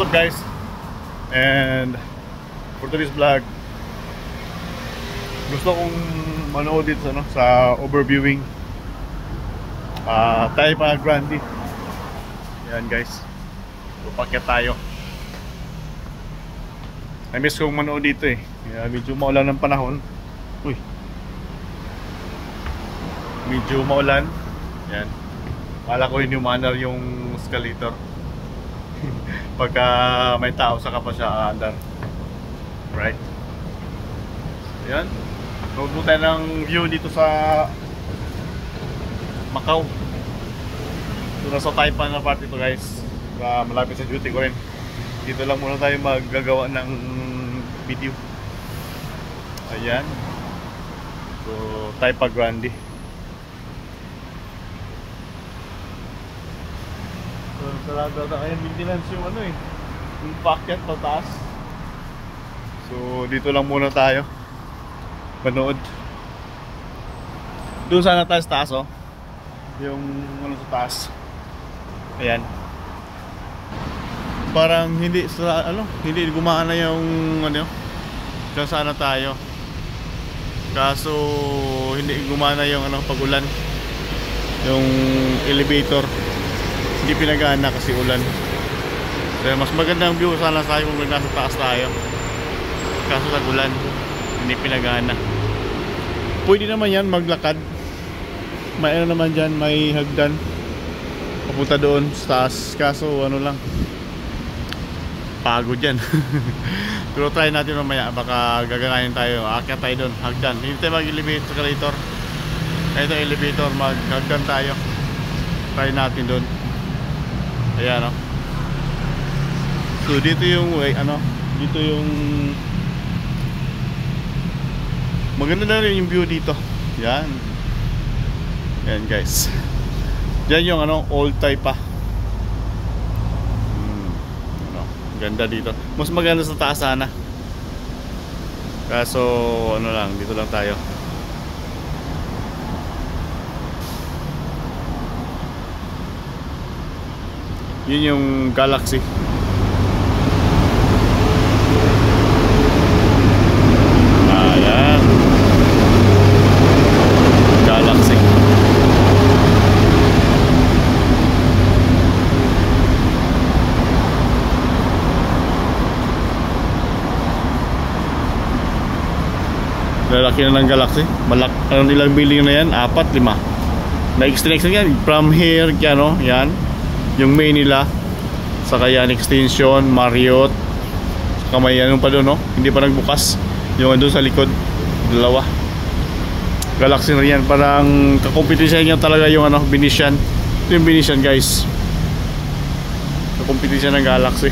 What's up guys? And for today's vlog, gusto kong manood dito sa overviewing Taipa Grande. Yan guys, upakyat tayo. Na-miss kong manood dito eh. Medyo maulan ng panahon. Uy, medyo maulan. Yan, kala ko hindi umaandar yung escalator. Pagka may tao saka pa siya aandar. Right? Yan, nood mo tayo ng view dito sa Macau. Ito na sa Taipa na part ito guys, malapit sa duty ko rin. Dito lang muna tayo maggagawa ng video. Ayan, so Taipa Grande. So sarado na kaya maintenance yung yung packet pataas. So dito lang muna tayo manood. Doon sana tayo sa taas yung sa taas. Ayan, parang hindi hindi gumana yung dyan sana tayo, kaso hindi gumana yung pag-ulan, yung elevator hindi pinagana kasi ulan. Kaya mas magandang view sana tayo kung nasa taas tayo, kaso nag-ulan hindi pinagana. Pwede naman yan maglakad, may naman dyan, may hagdan papunta doon sa taas, kaso lang, pagod yan. Pero try natin mamaya, baka gaganahin tayo, aakyat tayo doon, hagdan. Hindi tayo mag-elevator, ito elevator, mag-hagdan tayo. Try natin doon. Ayan so dito yung dito yung maganda na rin yung view dito. Yan. Yan guys. Yan yung old Taipa. Ganda dito. Mas maganda sa taas sana. Kaso lang, dito lang tayo. Yun yung Galaxy. Ayan, Galaxy. Lalaki na ng Galaxy. Ilang building na yan? 4, 5. Na-extend yan from here, yan yung main nila, saka yan extension, Marriott, saka may pa doon hindi pa nagbukas, yung doon sa likod, dalawa. Galaxy na yan, parang kakompetisyon niya talaga yung Venetian. Ito yung Venetian guys, kakompetisyon ng Galaxy.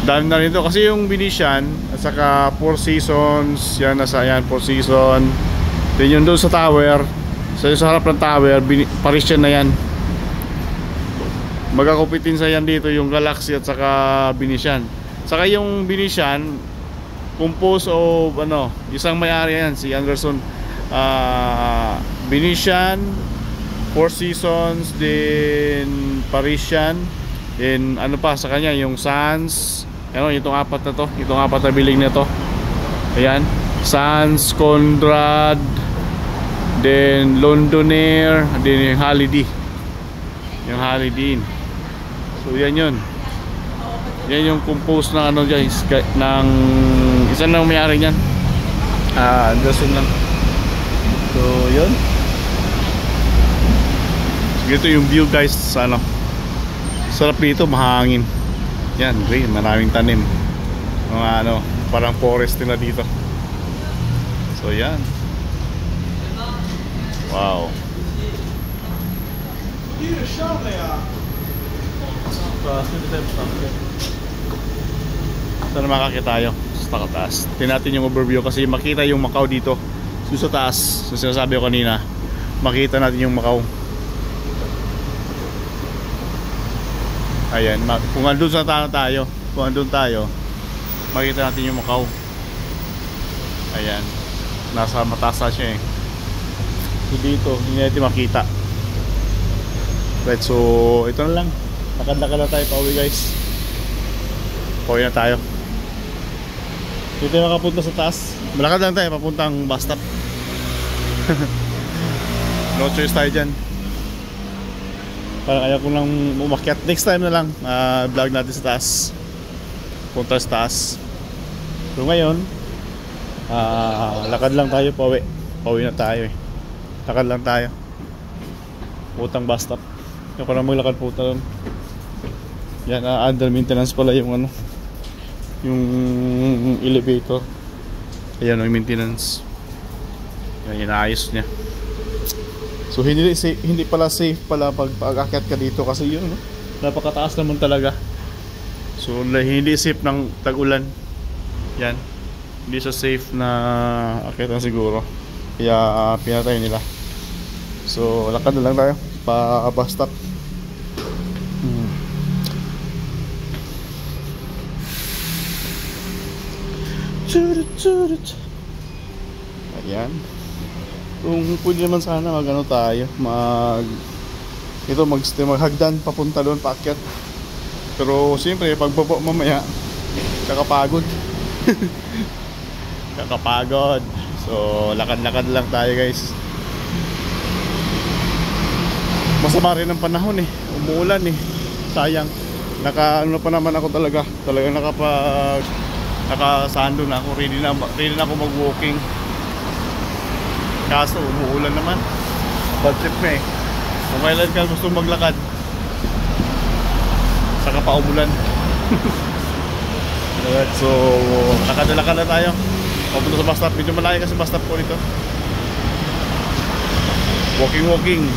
Dami na rin ito kasi yung Venetian at saka Four Seasons, yan nasa yan, Four Seasons. Then yung doon sa tower, sa harap ng tower, Parisian na yan. Magkakompetisyon yan dito yung Galaxy at saka Venetian. Saka yung Venetian composed of isang may-ari yan, si Anderson. Venetian, Four Seasons, then Parisian, then pa sa kanya yung Sands, itong 4 na to, itong 4 na building na to. Ayan, Sands, Conrad, then Londoner, then yung Holiday, so yan yun. Yan yung compose ng guys, ng isang lang may-ari niyan, Anderson lang. So yun, ito yung view guys sa sarap dito, mahangin. Yan, green, maraming tanim, mga parang forest nila dito. So yan, wow. Sana makakita tayo sa taas. Tingnan natin yung overview kasi makita yung Macau dito sa taas. So sinasabi ko kanina, makita natin yung Macau. Ayan, kung andun sa tayo, kung andun tayo, makita natin yung Macau. Ayan, nasa mataas siya So dito, hindi natin makita. Right, so ito na lang. Lakad-lakad na tayo pa uwi guys. Pauwi na tayo. Dito tayo makapunta sa taas. Malakad lang tayo papuntang bus stop. No choice tayo dyan. Parang ayaw ko lang umakyat. Next time na lang vlog natin sa taas. Punta sa taas. So ngayon lakad lang tayo pauwi. Pauwi na tayo eh. Lakad lang tayo. Putang bus stop. Yung parang maglakad po doon. Yan, under maintenance pala yung ano, yung elevator. Ayan, yung maintenance. Yan, inaayos niya. So hindi pala safe pala pag aakyat ka dito kasi yun, no? Napakataas naman talaga. So hindi safe ng tag-ulan. Yan. Hindi siya safe na akyatan siguro. Kaya pinatay nila. So lakad na lang tayo pa bus stop. Ayan. Kung pwede naman sana magano tayo, maghagdan papunta doon paakyat. Pero siyempre pagbaba mamaya kakapagod. Kakapagod. So lakad-lakad lang tayo guys. Masama rin ang panahon eh. Umuulan eh. Sayang. Ano pa naman ako talaga. Talagang nakasando na ako. Ready na ako mag-walking. Kaso umuulan naman. Bad trip na eh. Kung kailan ka gusto maglakad, saka pa umulan. So lakad na tayo. Papunta sa bus stop. Medyo malayo kasi bus stop ko nito. Walking.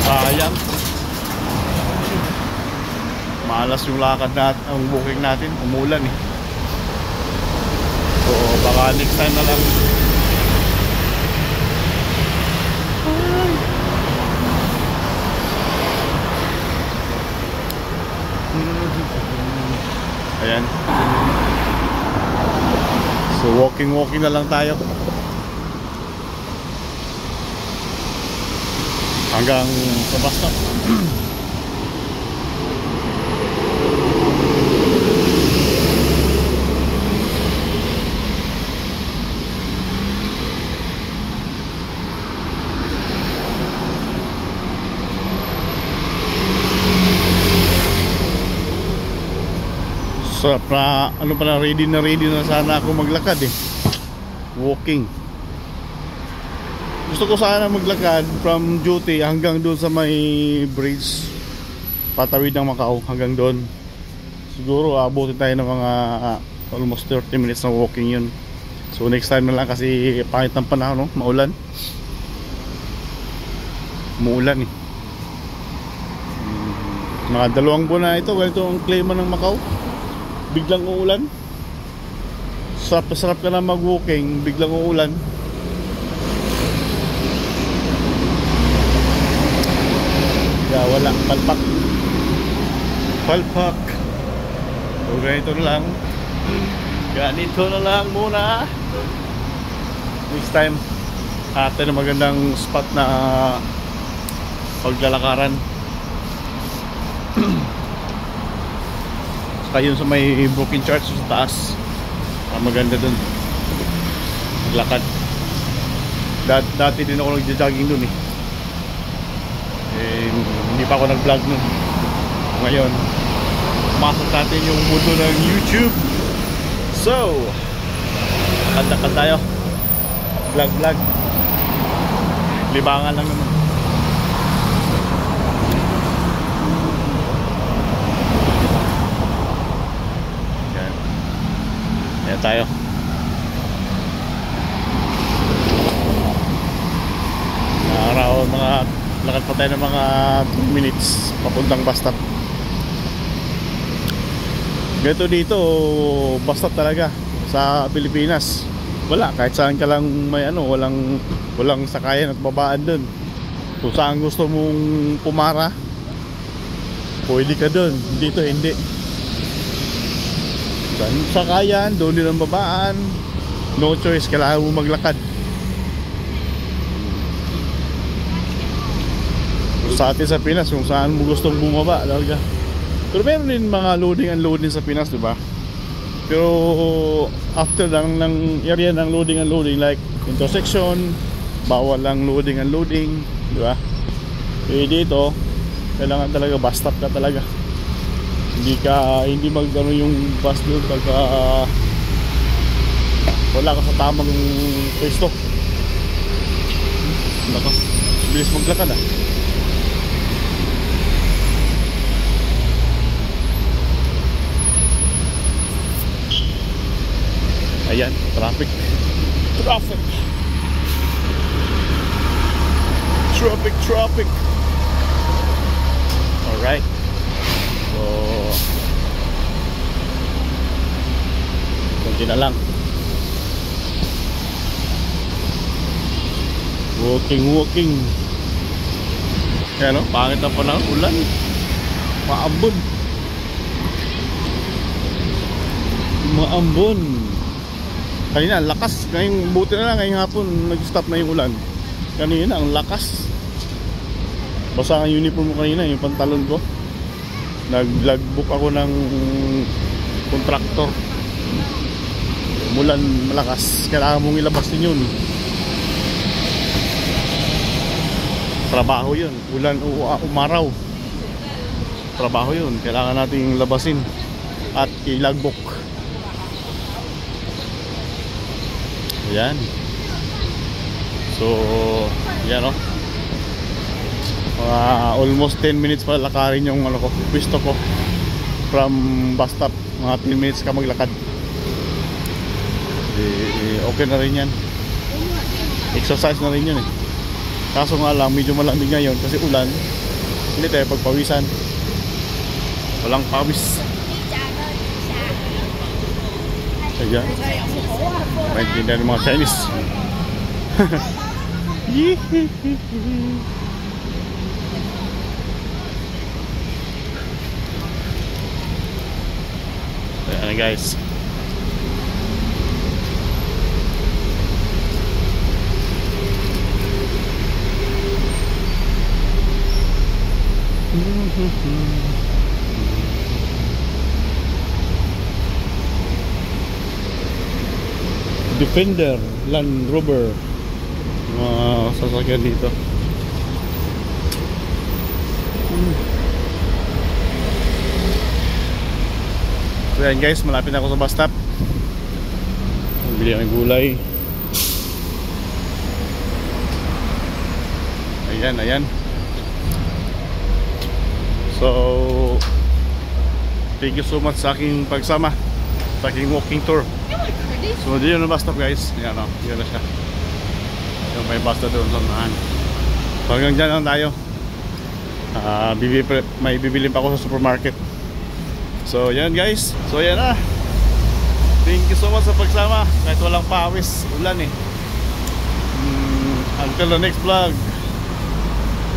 Sayang. Malas yung lakad natin, ang walking natin, umulan eh. So baka next time na lang. Ayan. So walking na lang tayo hanggang sa bus stop. So ano pala, ready na sana ako maglakad eh. Walking. Gusto ko sana maglakad from duty hanggang doon sa may bridge, patawid ng Macau hanggang doon. Siguro abutin tayo ng mga almost 30 minutes na walking yun. So next time na lang kasi pangit ng panahon, no? Maulan. Muulan eh. Mga 2 buwan na ito, ganito ang klima ng Macau. Biglang uulan. Sarap ka na mag-walking, biglang uulan. Kaya wala, palpak. So ganito na lang muna. Next time atin na magandang spot na paglalakaran. Ayun sa may booking church sa taas, maganda dun maglakad. Dati din ako nagja-jogging dun eh. Hindi pa ako nag-vlog nun. Ngayon masok natin yung mundo ng YouTube. So lakad tayo, vlog. Libangan lang naman. Tayo. Araw, lakad pa tayo ng mga 2 minutes papuntang bus stop. Ganito dito, bus stop talaga sa Pilipinas. Wala, kahit saan ka lang may walang sakayan at babaan dun. Kung saan gusto mong pumara, pwede ka dun. Dito hindi. Sakayan, doon din ang babaan. No choice, kailangan mo maglakad. sa atin sa Pinas kung saan mo gustong bumaba talaga. Pero meron din mga loading unloading sa Pinas, di ba? Pero after lang ng area ng loading unloading, like intersection, bawal lang loading unloading, di ba? Eh dito kailangan talaga bus stop ka talaga. Hindi magano yung bus doon pagka wala ka sa tamang pwesto. Nako, bilis maglakad ah. Ayan, traffic. Alright. So kunti na lang. Walking. Ayan o, pangit na pa ng ulan. Maambon. Kanina ang lakas. Ngayong buti na lang, ngayong hapon nag-stop na yung ulan. Kanina ang lakas. Basa ang uniform mo kanina, yung pantalon ko. Nag-logbook ako ng contractor. Umulan malakas, kailangan mong ilabas din yun. Trabaho yun, ulan o umaraw. Trabaho yun, kailangan nating labasin at i-logbook. Ayan. So yan o, almost 10 minutes pa lakarin yung pwesto ko from bus stop. Mga 10 minutes ka maglakad. Okay na rin yan, exercise na rin yun eh. Kaso nga lang medyo malamig ngayon kasi ulan. Hindi tayo pagpawisan, walang pawis. Ayan, maintindihan ng mga Chinese. Ayan guys. Defender, Land Rover, mga sasakyan dito. So yan guys, malapit na ako sa bus stop. Bili ng gulay. Ayan. So thank you so much sa aking pagsama sa aking walking tour. So dito na bus stop guys. Ayan o, yun na siya. Yung may bus na doon sa unahan. So hanggang dyan lang tayo. May bibili pa ako sa supermarket. So yan guys. So yan na. Thank you so much sa pagsama. Kahit walang pawis, ulan eh. Until the next vlog.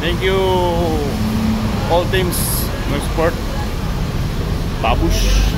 Thank you all teams ng sport. Babush.